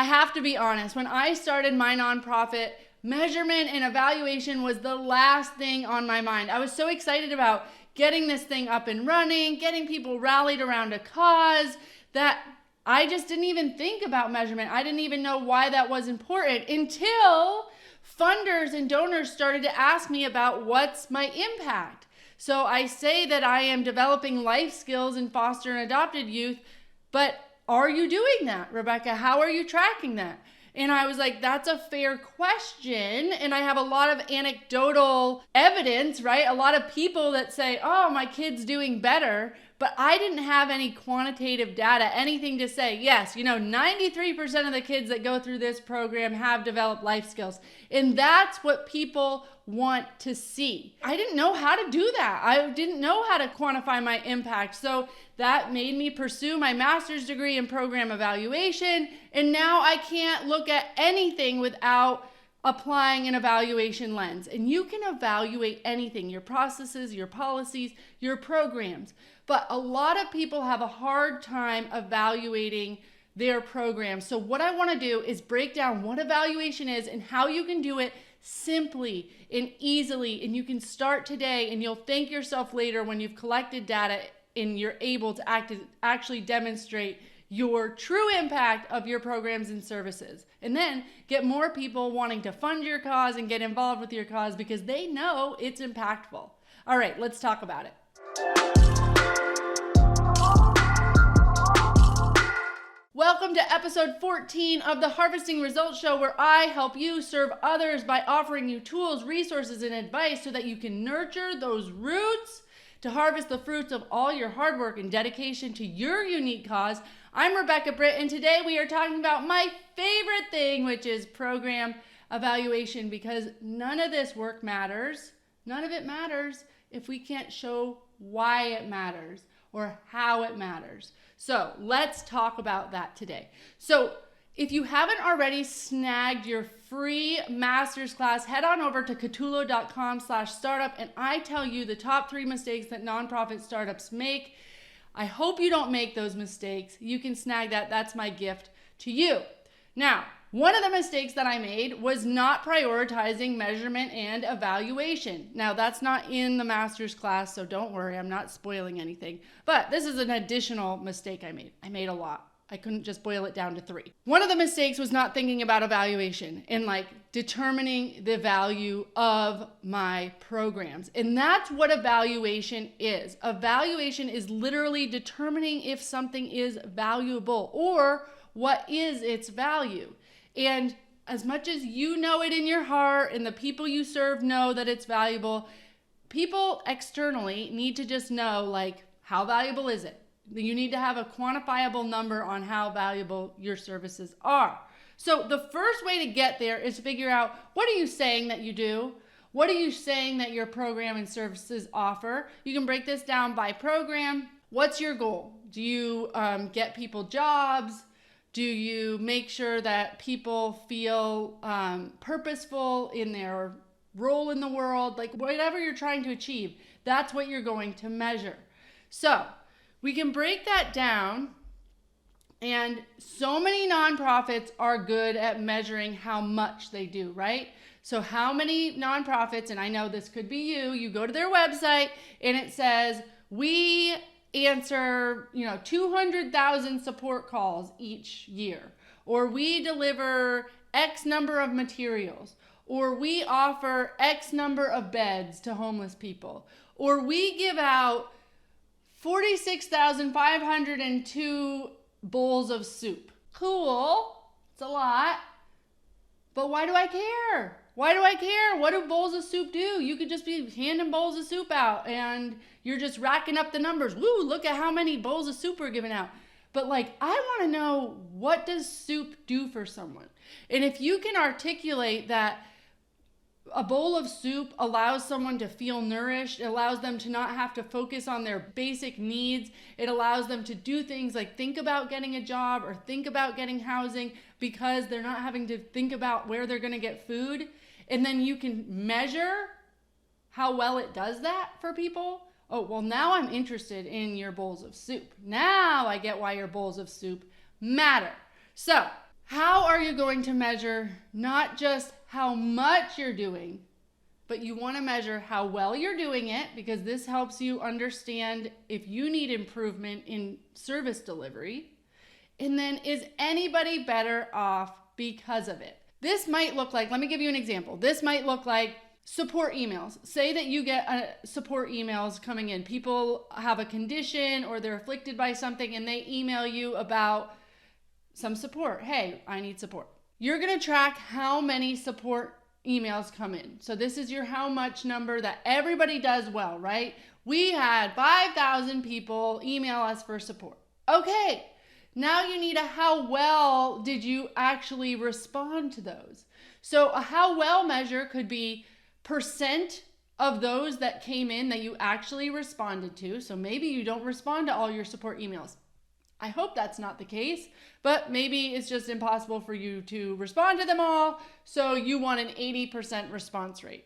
have to be honest. When I started my nonprofit, measurement and evaluation was the last thing on my mind. I was so excited about getting this thing up and running, getting people rallied around a cause, that I just didn't even think about measurement. I didn't even know why that was important until funders and donors started to ask me about what's my impact. So I say that I am developing life skills in foster and adopted youth, but are you doing that, Rebecca? How are you tracking that? And I was like, that's a fair question. And I have a lot of anecdotal evidence, right? A lot of people that say, oh, my kid's doing better. But I didn't have any quantitative data, anything to say, yes, 93% of the kids that go through this program have developed life skills. And that's what people want to see. I didn't know how to do that. I didn't know how to quantify my impact. So that made me pursue my master's degree in program evaluation. And now I can't look at anything without applying an evaluation lens. And you can evaluate anything, your processes, your policies, your programs. But a lot of people have a hard time evaluating their programs. So what I want to do is break down what evaluation is and how you can do it simply and easily. And you can start today, and you'll thank yourself later when you've collected data and you're able to actually demonstrate your true impact of your programs and services. And then get more people wanting to fund your cause and get involved with your cause because they know it's impactful. All right, let's talk about it. Welcome to episode 14 of the Harvesting Results Show, where I help you serve others by offering you tools, resources, and advice so that you can nurture those roots to harvest the fruits of all your hard work and dedication to your unique cause. I'm Rebecca Britt, and today we are talking about my favorite thing, which is program evaluation, because none of this work matters. None of it matters if we can't show why it matters or how it matters. So let's talk about that today. So if you haven't already snagged your free master's class, head on over to Catullo.com/startup, and I tell you the top 3 mistakes that nonprofit startups make. I hope you don't make those mistakes. You can snag that. That's my gift to you. Now, one of the mistakes that I made was not prioritizing measurement and evaluation. Now, that's not in the master's class, so don't worry, I'm not spoiling anything. But this is an additional mistake I made. I made a lot. I couldn't just boil it down to 3. One of the mistakes was not thinking about evaluation and determining the value of my programs. And that's what evaluation is. Evaluation is literally determining if something is valuable or what is its value. And as much as you know it in your heart and the people you serve know that it's valuable, people externally need to just know, how valuable is it? You need to have a quantifiable number on how valuable your services are. So the first way to get there is to figure out, what are you saying that you do? What are you saying that your program and services offer? You can break this down by program. What's your goal? Do you get people jobs? Do you make sure that people feel purposeful in their role in the world? Whatever you're trying to achieve, that's what you're going to measure. So we can break that down, and so many nonprofits are good at measuring how much they do, right? So how many nonprofits, and I know this could be you go to their website and it says, we answer 200,000 support calls each year, or we deliver X number of materials, or we offer X number of beds to homeless people, or we give out 46,502 bowls of soup. Cool, it's a lot, but why do I care? Why do I care? What do bowls of soup do? You could just be handing bowls of soup out and you're just racking up the numbers. Woo, look at how many bowls of soup we're giving out. But I want to know, what does soup do for someone? And if you can articulate that a bowl of soup allows someone to feel nourished, it allows them to not have to focus on their basic needs, it allows them to do things like think about getting a job or think about getting housing because they're not having to think about where they're going to get food. And then you can measure how well it does that for people. Oh, well, now I'm interested in your bowls of soup. Now I get why your bowls of soup matter. So how are you going to measure not just how much you're doing, but you want to measure how well you're doing it, because this helps you understand if you need improvement in service delivery. And then, is anybody better off because of it? This might look like, let me give you an example. This might look like support emails. Say that you get support emails coming in. People have a condition or they're afflicted by something and they email you about some support. Hey, I need support. You're going to track how many support emails come in. So this is your how much number that everybody does well, right? We had 5,000 people email us for support. Okay, now you need a how well did you actually respond to those? So a how well measure could be percent of those that came in that you actually responded to. So maybe you don't respond to all your support emails. I hope that's not the case, but maybe it's just impossible for you to respond to them all, so you want an 80% response rate.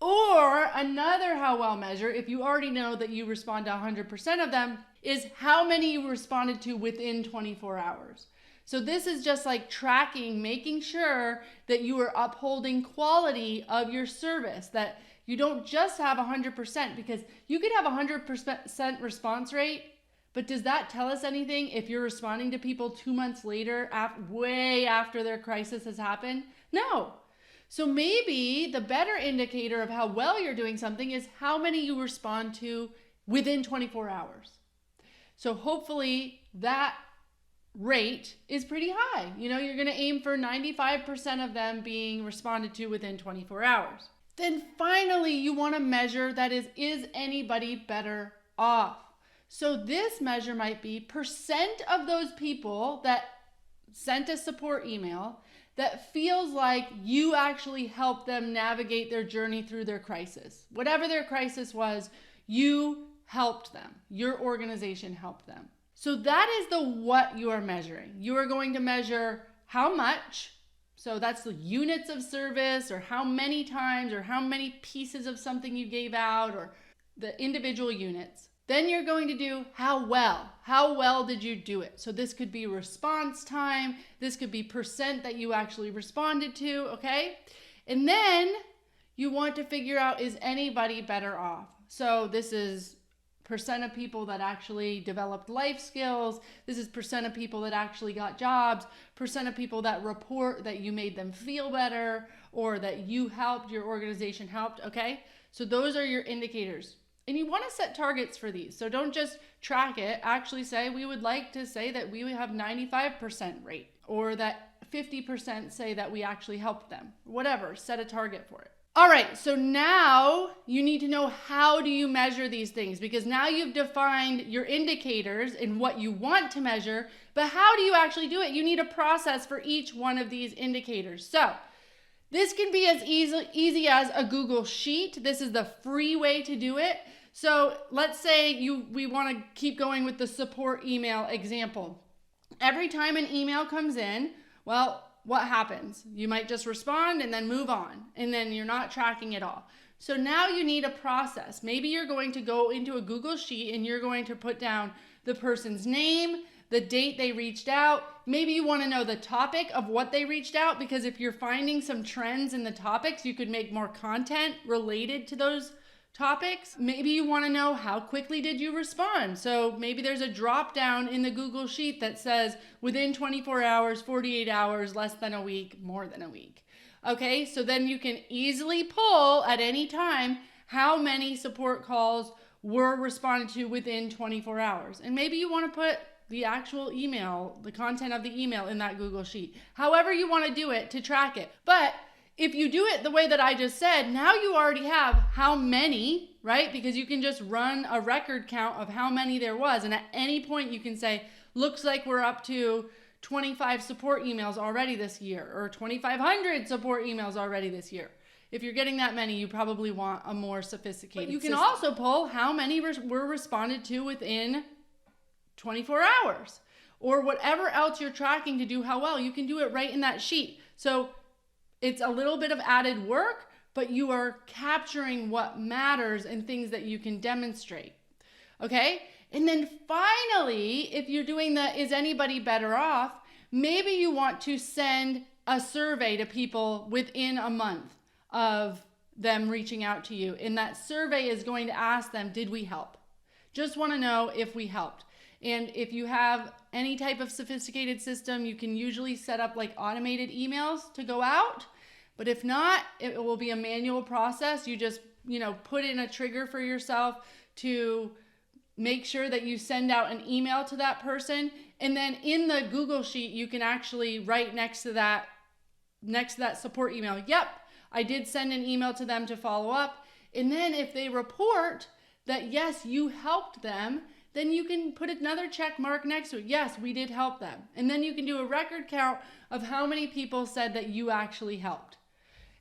Or another how well measure, if you already know that you respond to 100% of them, is how many you responded to within 24 hours. So this is just like tracking, making sure that you are upholding quality of your service, that you don't just have 100%, because you could have 100% response rate, but does that tell us anything if you're responding to people 2 months later, way after their crisis has happened? No. So maybe the better indicator of how well you're doing something is how many you respond to within 24 hours. So hopefully that rate is pretty high. You know, you're going to aim for 95% of them being responded to within 24 hours. Then finally, you want to measure that is anybody better off? So this measure might be percent of those people that sent a support email that feels like you actually helped them navigate their journey through their crisis. Whatever their crisis was, you helped them. Your organization helped them. So that is the what you are measuring. You are going to measure how much. So that's the units of service, or how many times, or how many pieces of something you gave out, or the individual units. Then you're going to do how well. How well did you do it? So this could be response time. This could be percent that you actually responded to, okay? And then you want to figure out, is anybody better off? So this is percent of people that actually developed life skills. This is percent of people that actually got jobs, percent of people that report that you made them feel better, or that you helped, your organization helped, okay? So those are your indicators. And you want to set targets for these. So don't just track it. Actually say, we would like to say that we have 95% rate, or that 50% say that we actually helped them. Whatever, set a target for it. All right, so now you need to know, how do you measure these things? Because now you've defined your indicators and what you want to measure, but how do you actually do it? You need a process for each one of these indicators. So this can be as easy as a Google Sheet. This is the free way to do it. So let's say we want to keep going with the support email example. Every time an email comes in, well, what happens? You might just respond and then move on, and then you're not tracking it all. So now you need a process. Maybe you're going to go into a Google Sheet and you're going to put down the person's name, the date they reached out. Maybe you want to know the topic of what they reached out, because if you're finding some trends in the topics, you could make more content related to those topics. Maybe you want to know, how quickly did you respond? So maybe there's a drop down in the Google Sheet that says within 24 hours, 48 hours, less than a week, more than a week. Okay, so then you can easily pull at any time how many support calls were responded to within 24 hours. And maybe you want to put the actual email, the content of the email in that Google Sheet. However you want to do it to track it. But if you do it the way that I just said, now you already have how many, right? Because you can just run a record count of how many there was. And at any point you can say, looks like we're up to 25 support emails already this year, or 2,500 support emails already this year. If you're getting that many, you probably want a more sophisticated system. You can also pull how many were responded to within 24 hours, or whatever else you're tracking to do how well. You can do it right in that sheet. So it's a little bit of added work, but you are capturing what matters and things that you can demonstrate. Okay? And then finally, if you're doing the is anybody better off, maybe you want to send a survey to people within a month of them reaching out to you. And that survey is going to ask them, did we help? Just want to know if we helped. And if you have any type of sophisticated system, you can usually set up like automated emails to go out. But if not, it will be a manual process. You just, put in a trigger for yourself to make sure that you send out an email to that person. And then in the Google Sheet, you can actually write next to that support email, yep, I did send an email to them to follow up. And then if they report that, yes, you helped them, then you can put another check mark next to it. Yes, we did help them. And then you can do a record count of how many people said that you actually helped.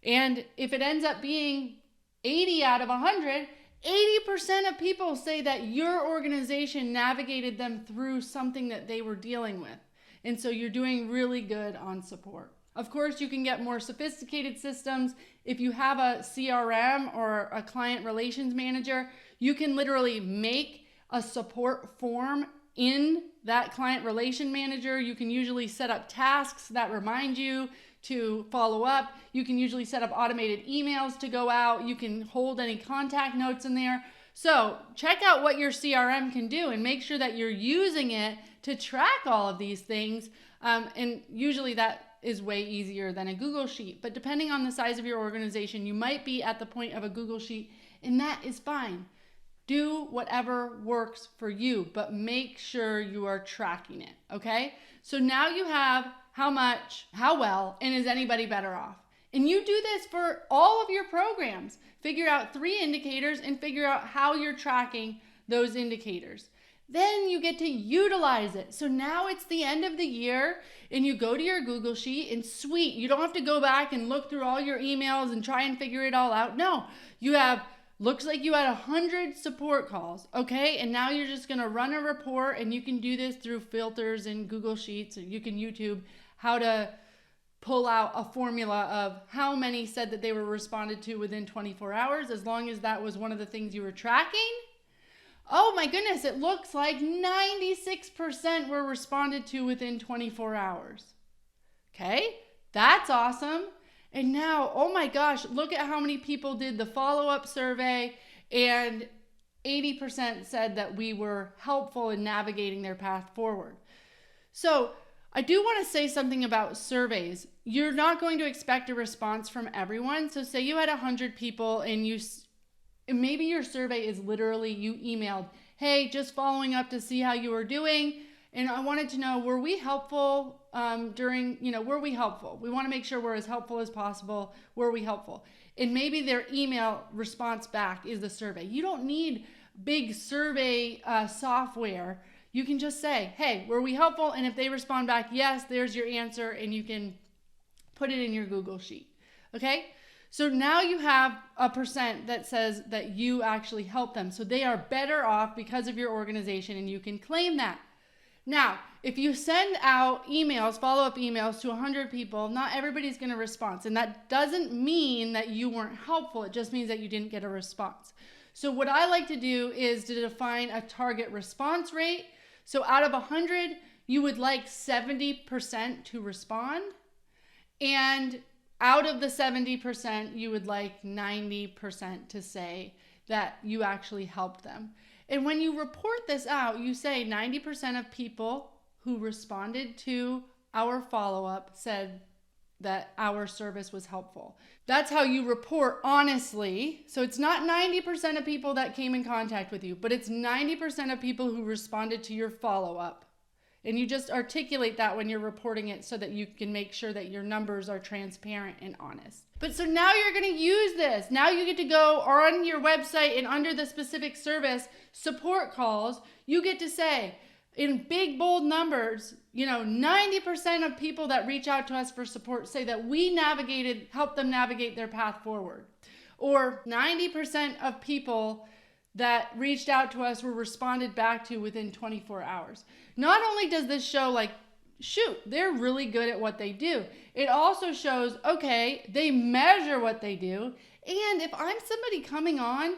And if it ends up being 80 out of 100, 80% of people say that your organization navigated them through something that they were dealing with. And so you're doing really good on support. Of course, you can get more sophisticated systems. If you have a CRM or a client relations manager, you can literally make a support form in that client relation manager. You can usually set up tasks that remind you to follow up. You can usually set up automated emails to go out. You can hold any contact notes in there. So check out what your CRM can do and make sure that you're using it to track all of these things. And usually that is way easier than a Google Sheet. But depending on the size of your organization, you might be at the point of a Google Sheet, and that is fine. Do whatever works for you, but make sure you are tracking it, okay? So now you have how much, how well, and is anybody better off? And you do this for all of your programs. Figure out 3 indicators and figure out how you're tracking those indicators. Then you get to utilize it. So now it's the end of the year and you go to your Google Sheet and sweet, you don't have to go back and look through all your emails and try and figure it all out. No, looks like you had 100 support calls, okay? And now you're just gonna run a report, and you can do this through filters in Google Sheets, or you can YouTube how to pull out a formula of how many said that they were responded to within 24 hours, as long as that was one of the things you were tracking. Oh my goodness, it looks like 96% were responded to within 24 hours. Okay, that's awesome. And now, oh my gosh, look at how many people did the follow-up survey, and 80% said that we were helpful in navigating their path forward. So I do want to say something about surveys. You're not going to expect a response from everyone. So say you had 100 people and maybe your survey is literally you emailed, hey, just following up to see how you were doing. And I wanted to know, were we helpful were we helpful? We want to make sure we're as helpful as possible. Were we helpful? And maybe their email response back is the survey. You don't need big survey software. You can just say, hey, were we helpful? And if they respond back, yes, there's your answer, and you can put it in your Google Sheet. Okay? So now you have a percent that says that you actually helped them. So they are better off because of your organization, and you can claim that. Now, if you send out emails, follow-up emails to 100 people, not everybody's going to respond. And that doesn't mean that you weren't helpful. It just means that you didn't get a response. So what I like to do is to define a target response rate. So out of 100, you would like 70% to respond. And out of the 70%, you would like 90% to say that you actually helped them. And when you report this out, you say 90% of people who responded to our follow-up said that our service was helpful. That's how you report honestly. So it's not 90% of people that came in contact with you, but it's 90% of people who responded to your follow-up. And you just articulate that when you're reporting it so that you can make sure that your numbers are transparent and honest. But so now you're going to use this. Now you get to go on your website, and under the specific service, support calls, you get to say in big, bold numbers, 90% of people that reach out to us for support say that we helped them navigate their path forward. Or 90% of people that reached out to us were responded back to within 24 hours. Not only does this show they're really good at what they do, it also shows, okay, they measure what they do. And if I'm somebody coming on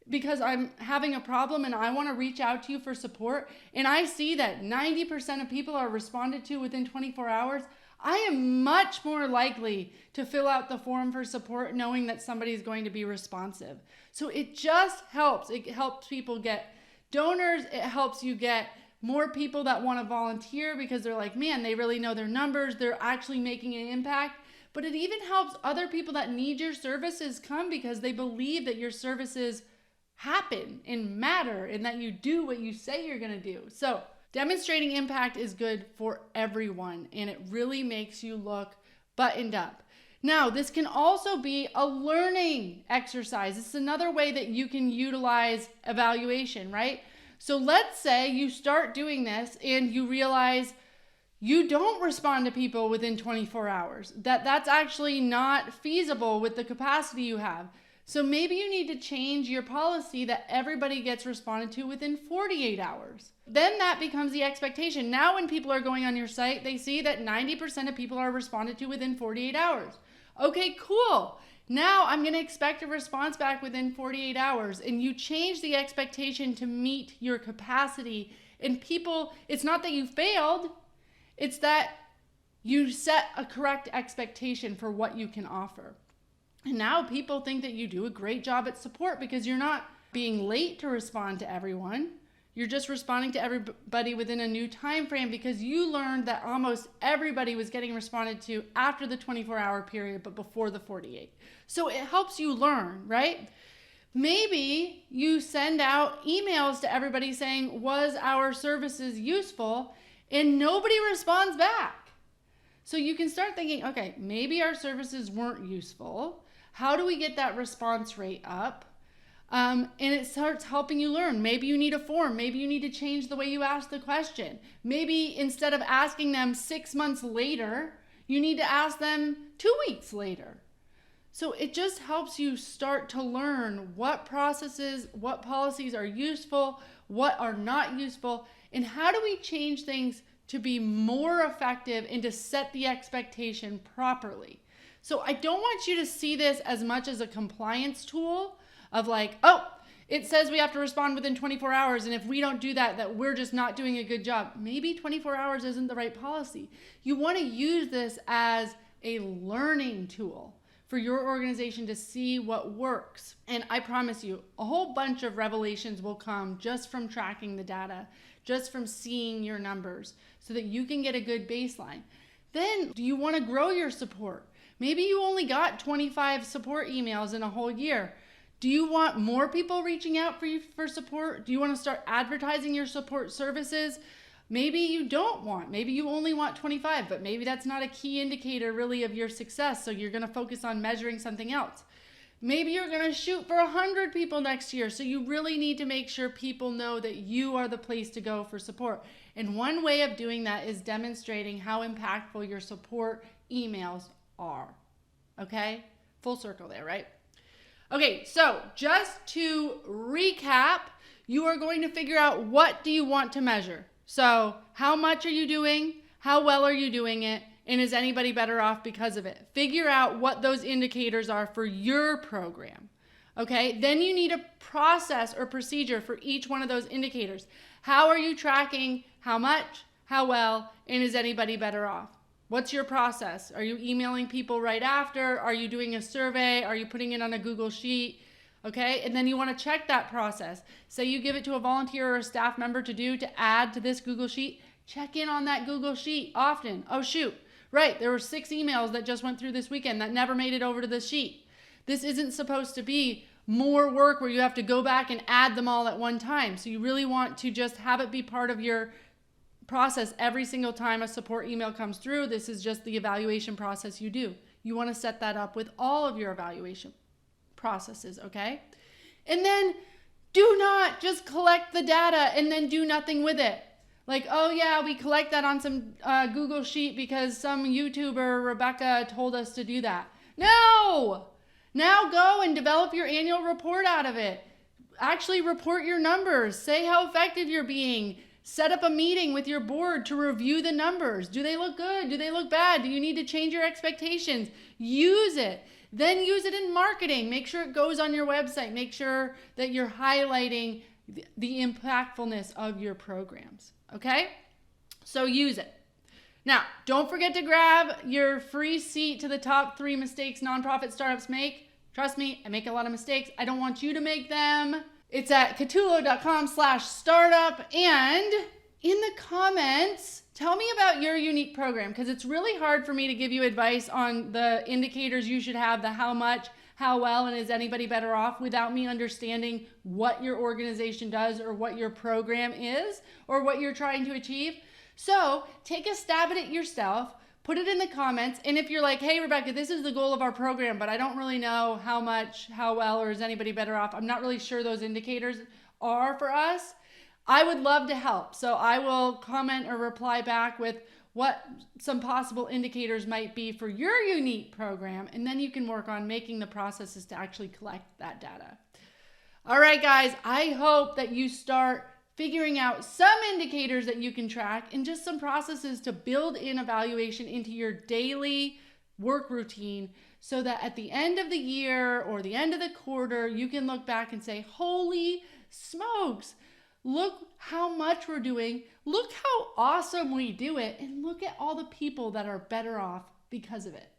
because I'm having a problem and I want to reach out to you for support, and I see that 90% of people are responded to within 24 hours, I am much more likely to fill out the form for support knowing that somebody is going to be responsive. So it just helps. It helps people get donors. It helps you get more people that want to volunteer because they're like, man, they really know their numbers. They're actually making an impact. But it even helps other people that need your services come because they believe that your services happen and matter and that you do what you say you're going to do. So demonstrating impact is good for everyone, and it really makes you look buttoned up. Now, this can also be a learning exercise. It's another way that you can utilize evaluation, right? So let's say you start doing this and you realize you don't respond to people within 24 hours. That's actually not feasible with the capacity you have. So maybe you need to change your policy that everybody gets responded to within 48 hours. Then that becomes the expectation. Now when people are going on your site, they see that 90% of people are responded to within 48 hours. Okay, cool. Now I'm going to expect a response back within 48 hours. And you change the expectation to meet your capacity. And people, it's not that you failed. It's that you set a correct expectation for what you can offer. And now people think that you do a great job at support because you're not being late to respond to everyone. You're just responding to everybody within a new time frame because you learned that almost everybody was getting responded to after the 24-hour period, but before the 48. So it helps you learn, right? Maybe you send out emails to everybody saying, was our services useful? And nobody responds back. So you can start thinking, okay, maybe our services weren't useful. How do we get that response rate up? And it starts helping you learn. Maybe you need a form. Maybe you need to change the way you ask the question. Maybe instead of asking them 6 months later, you need to ask them 2 weeks later. So it just helps you start to learn what processes, what policies are useful, what are not useful, and how do we change things to be more effective and to set the expectation properly. So I don't want you to see this as much as a compliance tool of like, oh, it says we have to respond within 24 hours. And if we don't do that, that we're just not doing a good job. Maybe 24 hours isn't the right policy. You want to use this as a learning tool for your organization to see what works. And I promise you, a whole bunch of revelations will come just from tracking the data, just from seeing your numbers so that you can get a good baseline. Then do you want to grow your support? Maybe you only got 25 support emails in a whole year. Do you want more people reaching out for you for support? Do you want to start advertising your support services? Maybe you don't want. Maybe you only want 25, but maybe that's not a key indicator really of your success. So you're going to focus on measuring something else. Maybe you're going to shoot for 100 people next year. So you really need to make sure people know that you are the place to go for support. And one way of doing that is demonstrating how impactful your support emails are. Okay? Full circle there, right? Okay, so just to recap, you are going to figure out what do you want to measure. So how much are you doing? How well are you doing it? And is anybody better off because of it? Figure out what those indicators are for your program. Okay, then you need a process or procedure for each one of those indicators. How are you tracking how much, how well, and is anybody better off? What's your process? Are you emailing people right after? Are you doing a survey? Are you putting it on a Google Sheet? Okay, and then you want to check that process. Say you give it to a volunteer or a staff member to add to this Google Sheet. Check in on that Google Sheet often. Oh shoot, right, there were 6 emails that just went through this weekend that never made it over to the sheet. This isn't supposed to be more work where you have to go back and add them all at one time. So you really want to just have it be part of your process every single time a support email comes through. This is just the evaluation process you do. You want to set that up with all of your evaluation processes, okay? And then do not just collect the data and then do nothing with it. Like, oh yeah, we collect that on some Google Sheet because some YouTuber, Rebecca, told us to do that. No! Now go and develop your annual report out of it. Actually report your numbers. Say how effective you're being. Set up a meeting with your board to review the numbers. Do they look good? Do they look bad? Do you need to change your expectations? Use it. Then use it in marketing. Make sure it goes on your website. Make sure that you're highlighting the impactfulness of your programs. Okay? So use it. Now, don't forget to grab your free seat to the top 3 mistakes nonprofit startups make. Trust me, I make a lot of mistakes. I don't want you to make them. It's at Catullo.com/startup. And in the comments, tell me about your unique program, because it's really hard for me to give you advice on the indicators you should have, the how much, how well, and is anybody better off, without me understanding what your organization does or what your program is or what you're trying to achieve. So take a stab at it yourself. Put it in the comments. And if you're like, hey, Rebecca, this is the goal of our program, but I don't really know how much, how well, or is anybody better off, I'm not really sure those indicators are for us, I would love to help. So I will comment or reply back with what some possible indicators might be for your unique program. And then you can work on making the processes to actually collect that data. All right, guys, I hope that you start figuring out some indicators that you can track and just some processes to build in evaluation into your daily work routine, so that at the end of the year or the end of the quarter, you can look back and say, holy smokes, look how much we're doing, look how awesome we do it, and look at all the people that are better off because of it.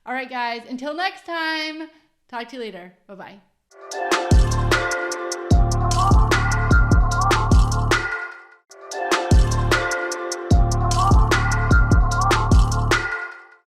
All right, guys, until next time, talk to you later. Bye-bye.